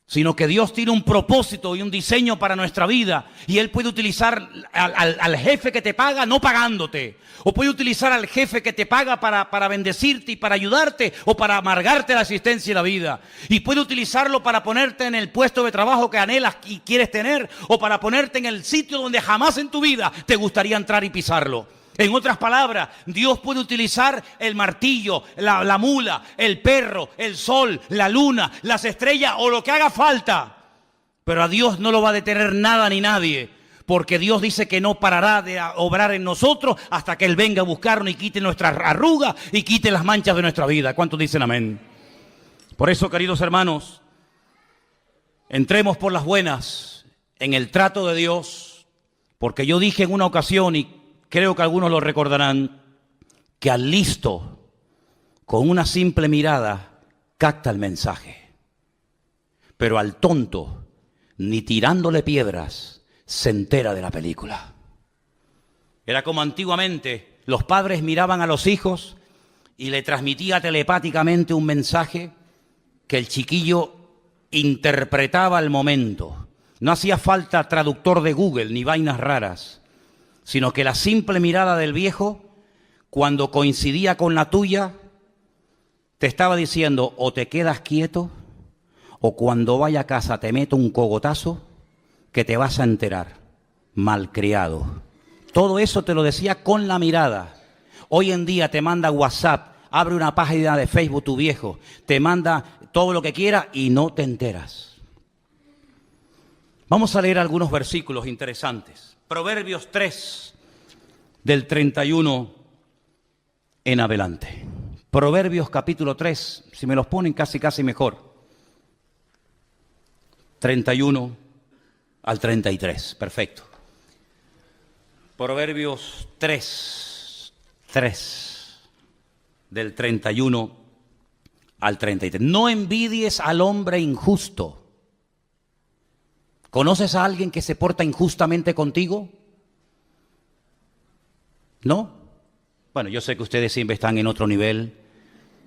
sino que Dios tiene un propósito y un diseño para nuestra vida, y Él puede utilizar al jefe que te paga no pagándote, o puede utilizar al jefe que te paga para bendecirte y para ayudarte, o para amargarte la existencia y la vida, y puede utilizarlo para ponerte en el puesto de trabajo que anhelas y quieres tener, o para ponerte en el sitio donde jamás en tu vida te gustaría entrar y pisarlo. En otras palabras, Dios puede utilizar el martillo, la mula, el perro, el sol, la luna, las estrellas o lo que haga falta. Pero a Dios no lo va a detener nada ni nadie, porque Dios dice que no parará de obrar en nosotros hasta que Él venga a buscarnos y quite nuestras arrugas y quite las manchas de nuestra vida. ¿Cuántos dicen amén? Por eso, queridos hermanos, entremos por las buenas en el trato de Dios, porque yo dije en una ocasión, y creo que algunos lo recordarán, que al listo, con una simple mirada, capta el mensaje. Pero al tonto, ni tirándole piedras, se entera de la película. Era como antiguamente, los padres miraban a los hijos y le transmitía telepáticamente un mensaje que el chiquillo interpretaba al momento. No hacía falta traductor de Google ni vainas raras, sino que la simple mirada del viejo, cuando coincidía con la tuya, te estaba diciendo o te quedas quieto, o cuando vaya a casa te meto un cogotazo que te vas a enterar, malcriado. Todo eso te lo decía con la mirada. Hoy en día te manda WhatsApp, abre una página de Facebook tu viejo, te manda todo lo que quiera y no te enteras. Vamos a leer algunos versículos interesantes. Proverbios 3, del 31 en adelante. Proverbios capítulo 3, si me los ponen casi mejor. 31 al 33, perfecto. Proverbios 3, del 31 al 33. No envidies al hombre injusto. ¿Conoces a alguien que se porta injustamente contigo? ¿No? Bueno, yo sé que ustedes siempre están en otro nivel,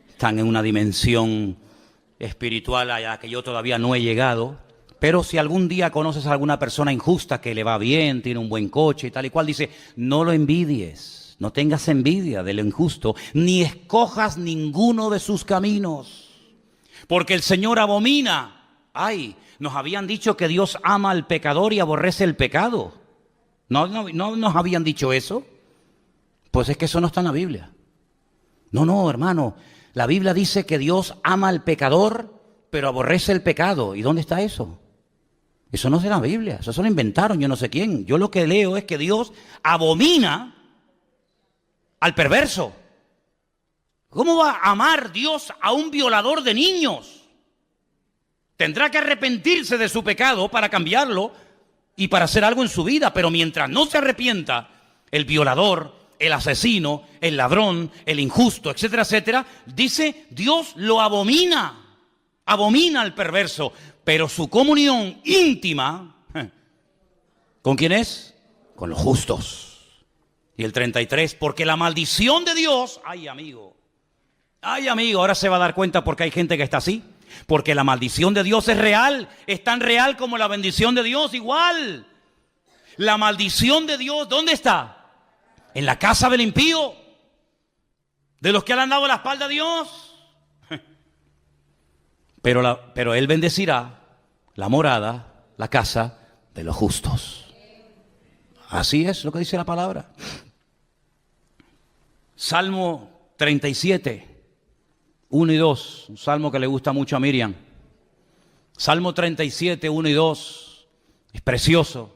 están en una dimensión espiritual a la que yo todavía no he llegado, pero si algún día conoces a alguna persona injusta que le va bien, tiene un buen coche y tal y cual, dice, no lo envidies, no tengas envidia del injusto, ni escojas ninguno de sus caminos, porque el Señor abomina. Ay, nos habían dicho que Dios ama al pecador y aborrece el pecado. ¿No nos habían dicho eso? Pues es que eso no está en la Biblia. No, hermano, la Biblia dice que Dios ama al pecador, pero aborrece el pecado. ¿Y dónde está eso? Eso no es de la Biblia, eso se lo inventaron yo no sé quién. Yo lo que leo es que Dios abomina al perverso. ¿Cómo va a amar Dios a un violador de niños? Tendrá que arrepentirse de su pecado para cambiarlo y para hacer algo en su vida, pero mientras no se arrepienta, el violador, el asesino, el ladrón, el injusto, etcétera, etcétera, dice Dios lo abomina al perverso, pero su comunión íntima, ¿con quién es? Con los justos. Y el 33, porque la maldición de Dios, ay amigo, ahora se va a dar cuenta porque hay gente que está así, porque la maldición de Dios es real, es tan real como la bendición de Dios, igual. La maldición de Dios, ¿dónde está? En la casa del impío, de los que le han dado la espalda a Dios. Pero Él bendecirá la morada, la casa de los justos. Así es lo que dice la palabra. Salmo 37, 1 y 2, un salmo que le gusta mucho a Miriam. Salmo 37, 1 y 2, es precioso.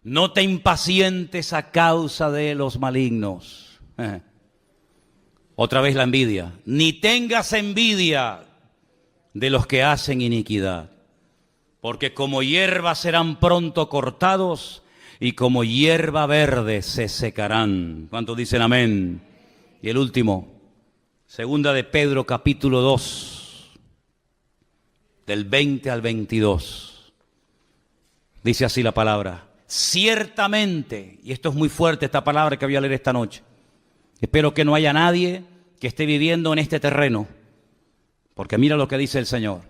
No te impacientes a causa de los malignos. Otra vez la envidia. Ni tengas envidia de los que hacen iniquidad, porque como hierba serán pronto cortados y como hierba verde se secarán. ¿Cuántos dicen amén? Y el último, segunda de Pedro capítulo 2, del 20 al 22. Dice así la palabra. Ciertamente, y esto es muy fuerte esta palabra que voy a leer esta noche, espero que no haya nadie que esté viviendo en este terreno, porque mira lo que dice el Señor.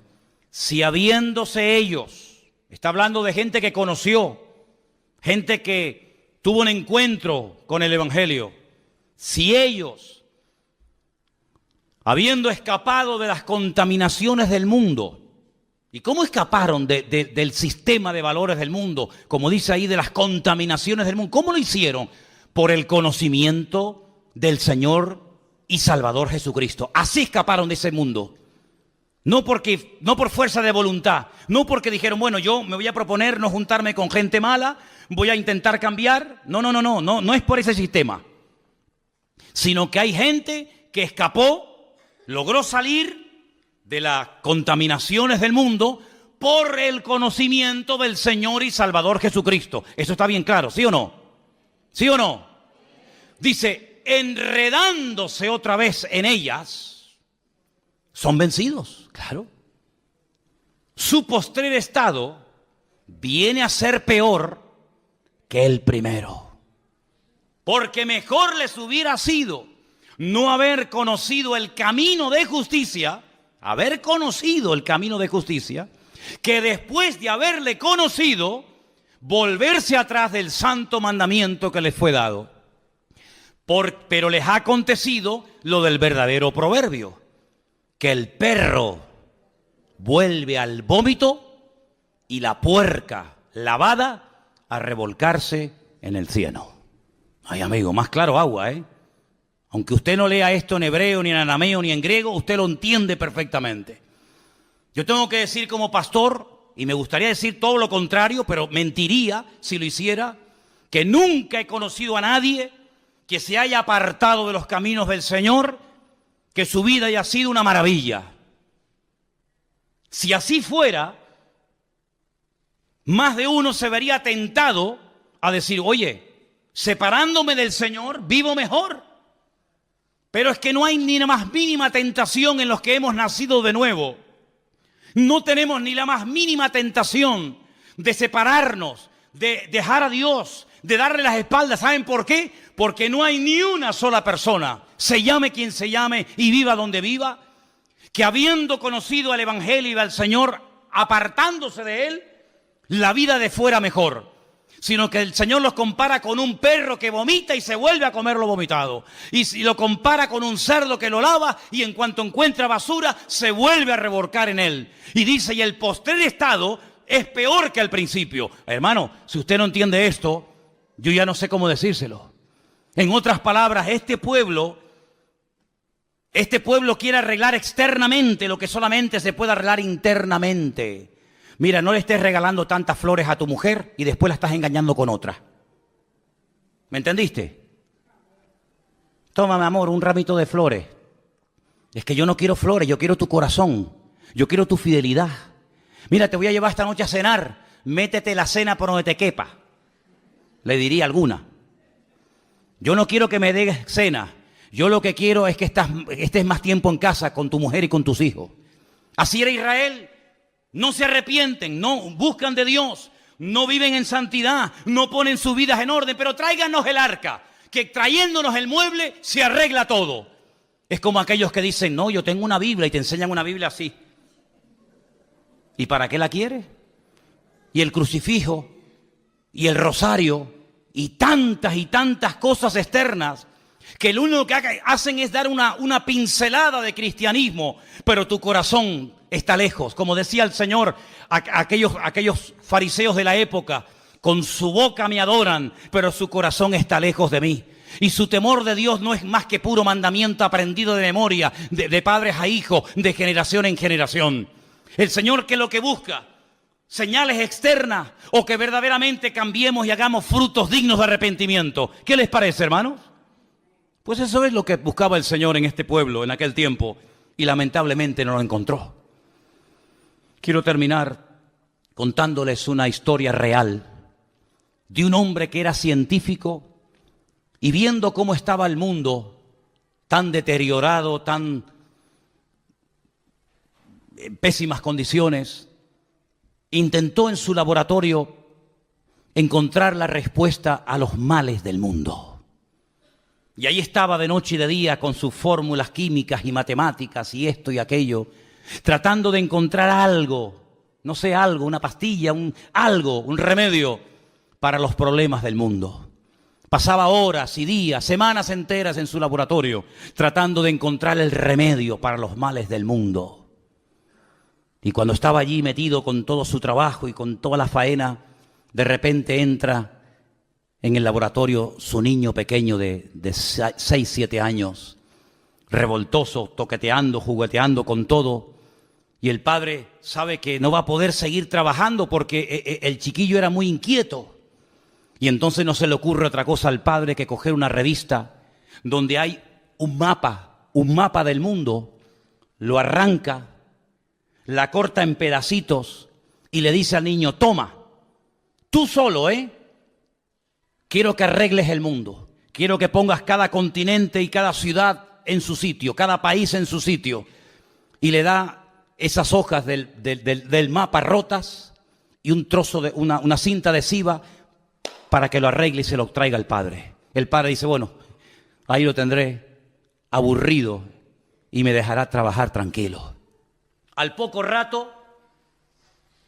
Si habiéndose ellos, está hablando de gente que conoció, gente que tuvo un encuentro con el Evangelio, si ellos, habiendo escapado de las contaminaciones del mundo, ¿y cómo escaparon del sistema de valores del mundo? Como dice ahí, de las contaminaciones del mundo. ¿Cómo lo hicieron? Por el conocimiento del Señor y Salvador Jesucristo. Así escaparon de ese mundo. No por fuerza de voluntad. No porque dijeron, bueno, yo me voy a proponer no juntarme con gente mala, voy a intentar cambiar. No es por ese sistema. Sino que hay gente que escapó, logró salir de las contaminaciones del mundo por el conocimiento del Señor y Salvador Jesucristo. Eso está bien claro, ¿sí o no? ¿Sí o no? Dice, enredándose otra vez en ellas, son vencidos, claro. Su postrer estado viene a ser peor que el primero. Porque mejor les hubiera sido no haber conocido el camino de justicia, que después de haberle conocido, volverse atrás del santo mandamiento que les fue dado. Pero les ha acontecido lo del verdadero proverbio, que el perro vuelve al vómito y la puerca lavada a revolcarse en el cieno. Ay, amigo, más claro agua, ¿eh? Aunque usted no lea esto en hebreo, ni en arameo, ni en griego, usted lo entiende perfectamente. Yo tengo que decir como pastor, y me gustaría decir todo lo contrario, pero mentiría si lo hiciera, que nunca he conocido a nadie que se haya apartado de los caminos del Señor, que su vida haya sido una maravilla. Si así fuera, más de uno se vería tentado a decir, oye, separándome del Señor, vivo mejor. Pero es que no hay ni la más mínima tentación en los que hemos nacido de nuevo. No tenemos ni la más mínima tentación de separarnos, de dejar a Dios, de darle las espaldas. ¿Saben por qué? Porque no hay ni una sola persona, se llame quien se llame y viva donde viva, que habiendo conocido al Evangelio y al Señor, apartándose de Él, la vida de fuera mejor. Sino que el Señor los compara con un perro que vomita y se vuelve a comer lo vomitado. Y si lo compara con un cerdo que lo lava y en cuanto encuentra basura, se vuelve a revolcar en él. Y dice, y el postrer estado es peor que al principio. Hermano, si usted no entiende esto, yo ya no sé cómo decírselo. En otras palabras, este pueblo quiere arreglar externamente lo que solamente se puede arreglar internamente. Mira, no le estés regalando tantas flores a tu mujer y después la estás engañando con otra. ¿Me entendiste? Toma, mi amor, un ramito de flores. Es que yo no quiero flores, yo quiero tu corazón. Yo quiero tu fidelidad. Mira, te voy a llevar esta noche a cenar. Métete la cena por donde te quepa. Le diría alguna. Yo no quiero que me des cena. Yo lo que quiero es que estés más tiempo en casa con tu mujer y con tus hijos. Así era Israel. No se arrepienten, no buscan de Dios, no viven en santidad, no ponen sus vidas en orden, pero tráiganos el arca, que trayéndonos el mueble se arregla todo. Es como aquellos que dicen, no, yo tengo una Biblia y te enseñan una Biblia así. ¿Y para qué la quieres? Y el crucifijo, y el rosario, y tantas cosas externas, que lo único que hacen es dar una pincelada de cristianismo, pero tu corazón está lejos. Como decía el Señor, aquellos fariseos de la época, con su boca me adoran, pero su corazón está lejos de mí. Y su temor de Dios no es más que puro mandamiento aprendido de memoria, de padres a hijos, de generación en generación. El Señor, que lo que busca, señales externas, o que verdaderamente cambiemos y hagamos frutos dignos de arrepentimiento. ¿Qué les parece, hermanos? Pues eso es lo que buscaba el Señor en este pueblo en aquel tiempo, y lamentablemente no lo encontró. Quiero terminar contándoles una historia real de un hombre que era científico y viendo cómo estaba el mundo tan deteriorado, tan en pésimas condiciones, intentó en su laboratorio encontrar la respuesta a los males del mundo. Y ahí estaba de noche y de día con sus fórmulas químicas y matemáticas y esto y aquello, tratando de encontrar algo, no sé, algo, una pastilla, un remedio para los problemas del mundo. Pasaba horas y días, semanas enteras en su laboratorio, tratando de encontrar el remedio para los males del mundo. Y cuando estaba allí metido con todo su trabajo y con toda la faena, de repente entra en el laboratorio su niño pequeño de 6, 7 años, revoltoso, toqueteando, jugueteando con todo. Y el padre sabe que no va a poder seguir trabajando porque el chiquillo era muy inquieto. Y entonces no se le ocurre otra cosa al padre que coger una revista donde hay un mapa del mundo, lo arranca, la corta en pedacitos y le dice al niño, toma, tú solo, quiero que arregles el mundo, quiero que pongas cada continente y cada ciudad en su sitio, cada país en su sitio. Y le da esas hojas del mapa rotas y un trozo de una cinta adhesiva para que lo arregle y se lo traiga al padre. El padre dice, bueno, ahí lo tendré aburrido y me dejará trabajar tranquilo. Al poco rato,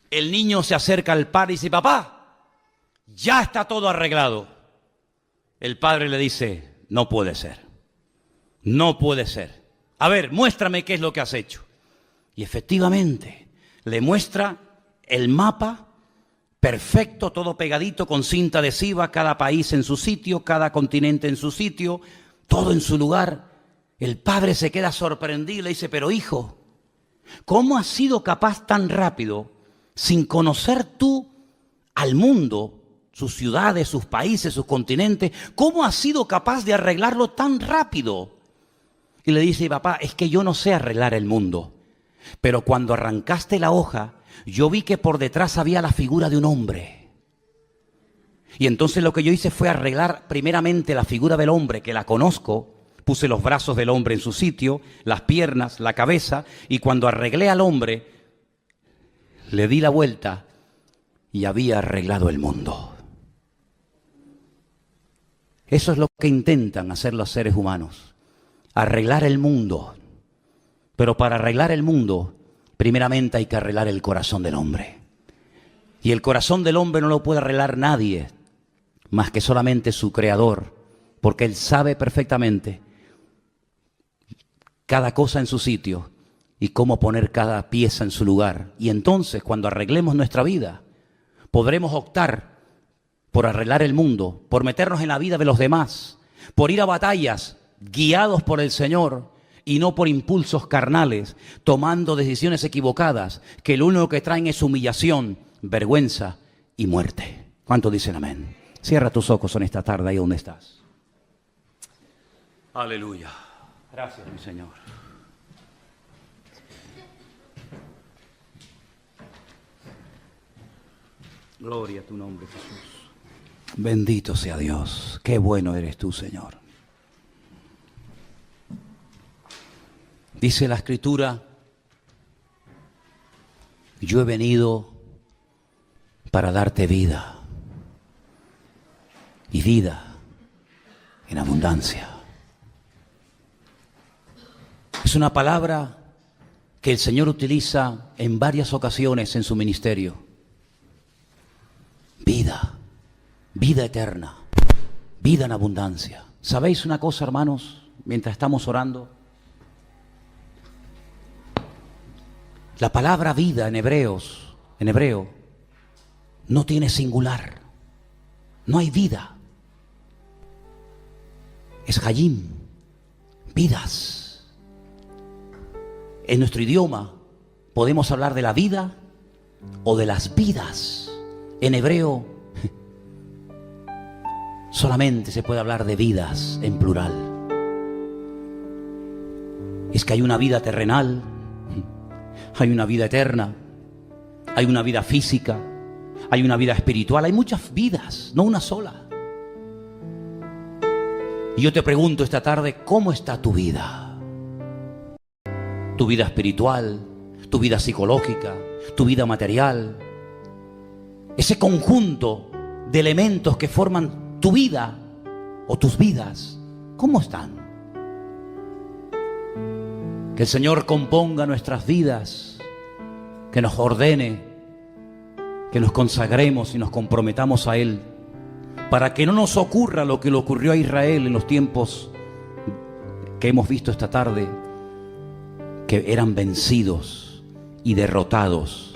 el niño se acerca al padre y dice, papá, ya está todo arreglado. El padre le dice, no puede ser, no puede ser. A ver, muéstrame qué es lo que has hecho. Y efectivamente, le muestra el mapa perfecto, todo pegadito con cinta adhesiva, cada país en su sitio, cada continente en su sitio, todo en su lugar. El padre se queda sorprendido y le dice, pero hijo, ¿cómo has sido capaz tan rápido, sin conocer tú al mundo, sus ciudades, sus países, sus continentes, cómo has sido capaz de arreglarlo tan rápido? Y le dice, papá, es que yo no sé arreglar el mundo, pero cuando arrancaste la hoja, yo vi que por detrás había la figura de un hombre. Y entonces lo que yo hice fue arreglar primeramente la figura del hombre, que la conozco. Puse los brazos del hombre en su sitio, las piernas, la cabeza, y cuando arreglé al hombre, le di la vuelta y había arreglado el mundo. Eso es lo que intentan hacer los seres humanos, arreglar el mundo. Pero para arreglar el mundo, primeramente hay que arreglar el corazón del hombre. Y el corazón del hombre no lo puede arreglar nadie, más que solamente su Creador, porque Él sabe perfectamente cada cosa en su sitio y cómo poner cada pieza en su lugar. Y entonces, cuando arreglemos nuestra vida, podremos optar por arreglar el mundo, por meternos en la vida de los demás, por ir a batallas guiados por el Señor y no por impulsos carnales, tomando decisiones equivocadas, que lo único que traen es humillación, vergüenza y muerte. ¿Cuántos dicen amén? Cierra tus ojos en esta tarde ahí donde estás. Aleluya. Gracias, mi Señor. Gloria a tu nombre, Jesús. Bendito sea Dios. Qué bueno eres tú, Señor. Dice la Escritura, yo he venido para darte vida, y vida en abundancia. Es una palabra que el Señor utiliza en varias ocasiones en su ministerio. Vida, vida eterna, vida en abundancia. ¿Sabéis una cosa, hermanos? Mientras estamos orando, la palabra vida en hebreo, no tiene singular. No hay vida. Es hayim, vidas. En nuestro idioma podemos hablar de la vida o de las vidas. En hebreo solamente se puede hablar de vidas en plural. Es que hay una vida terrenal, hay una vida eterna, hay una vida física, hay una vida espiritual, hay muchas vidas, no una sola. Y yo te pregunto esta tarde, ¿cómo está tu vida? Tu vida espiritual, tu vida psicológica, tu vida material. Ese conjunto de elementos que forman tu vida o tus vidas, ¿cómo están? Que el Señor componga nuestras vidas, que nos ordene, que nos consagremos y nos comprometamos a Él, para que no nos ocurra lo que le ocurrió a Israel en los tiempos que hemos visto esta tarde, que eran vencidos y derrotados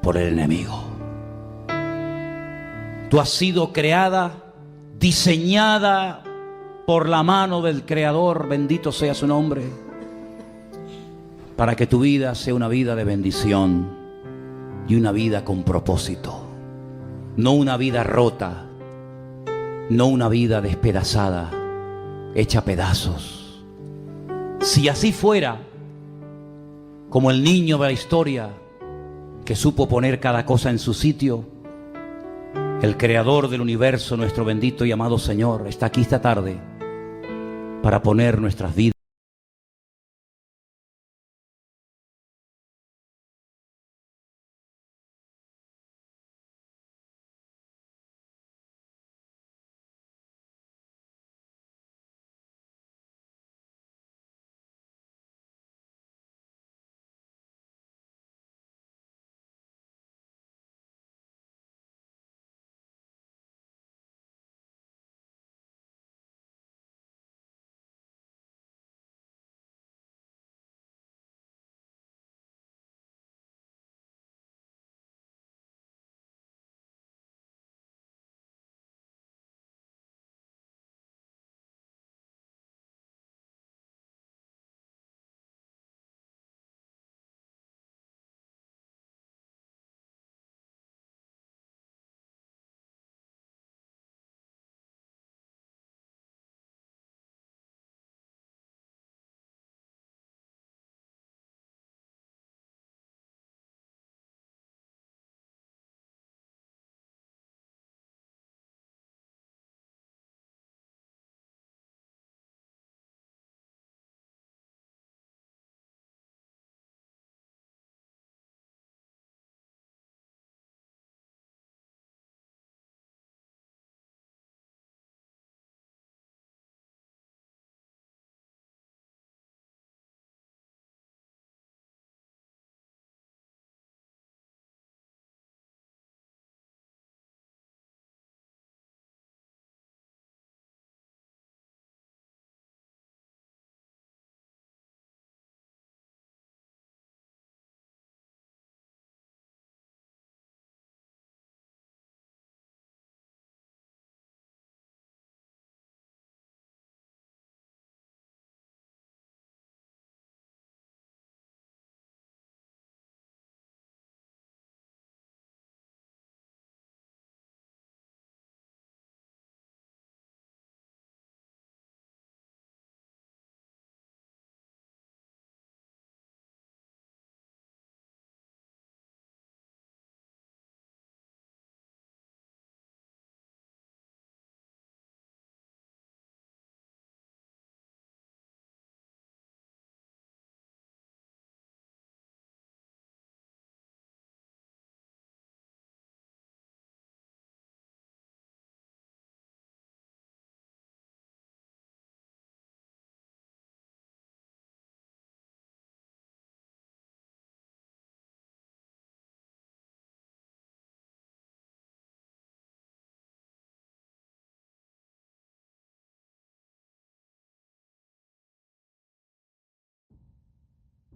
por el enemigo. Tú has sido creada, diseñada por la mano del Creador, bendito sea su nombre, para que tu vida sea una vida de bendición y una vida con propósito, no una vida rota, no una vida despedazada, hecha a pedazos. Si así fuera, como el niño de la historia que supo poner cada cosa en su sitio, el Creador del universo, nuestro bendito y amado Señor, está aquí esta tarde para poner nuestras vidas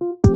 you.